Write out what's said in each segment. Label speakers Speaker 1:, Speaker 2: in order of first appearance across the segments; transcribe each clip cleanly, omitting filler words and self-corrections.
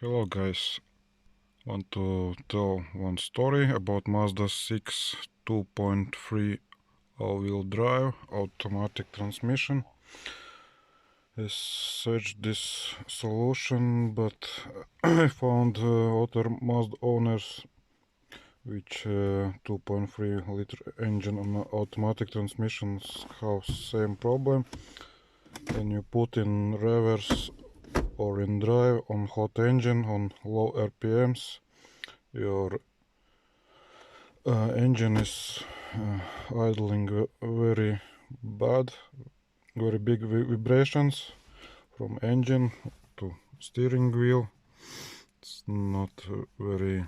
Speaker 1: Hello guys, want to tell one story about Mazda 6 2.3 all-wheel drive automatic transmission. I searched this solution, but I found other Mazda owners which 2.3 liter engine and automatic transmissions have same problem. When you put in reverse or in drive on hot engine on low RPMs, your engine is idling very bad, very big vibrations from engine to steering wheel. It's not very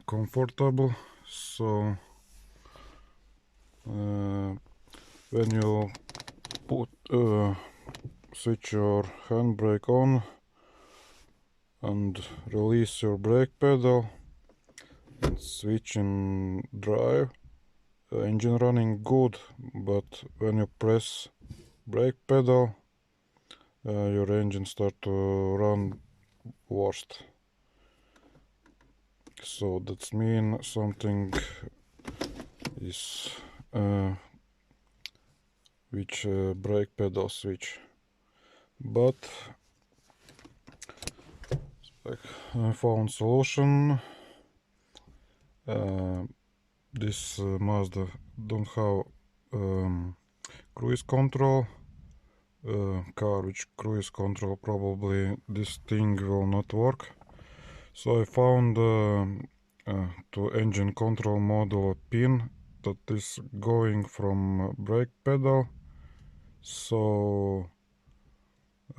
Speaker 1: comfortable. So when you put switch your handbrake on and release your brake pedal and switch in drive, engine running good, but when you press brake pedal, your engine start to run worst. So that's mean something is which brake pedal switch. But I found solution. This Mazda don't have cruise control. Car which cruise control, probably this thing will not work. So I found to engine control module a pin that is going from brake pedal. So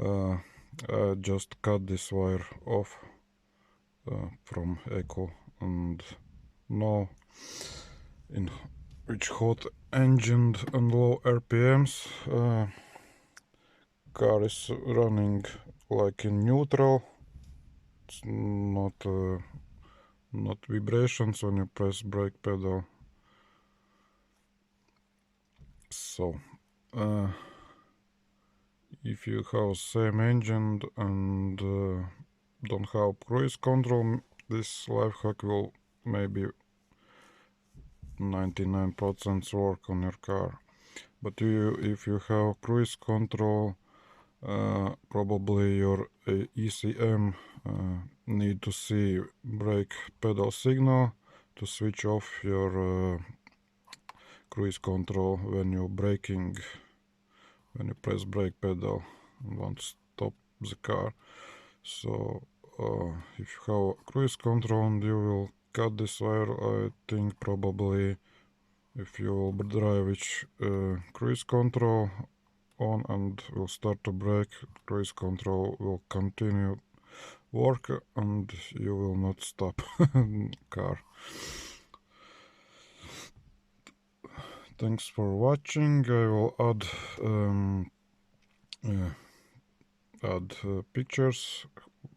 Speaker 1: I just cut this wire off from echo, and now in which hot engine and low RPMs car is running like in neutral. It's not vibrations when you press brake pedal. So if you have same engine and don't have cruise control, this life hack will maybe 99% work on your car. But if you have cruise control, probably your ECM need to see brake pedal signal to switch off your cruise control when you're braking, when you press brake pedal and want to stop the car. So if you have cruise control and you will cut this wire, I think probably if you will drive with cruise control on and will start to brake, cruise control will continue work and you will not stop car. Thanks for watching. I will add pictures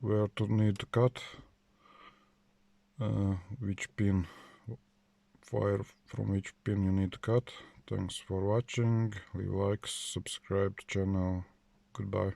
Speaker 1: where to need to cut, which pin, wire from which pin you need to cut. Thanks for watching. Leave likes, subscribe to channel. Goodbye.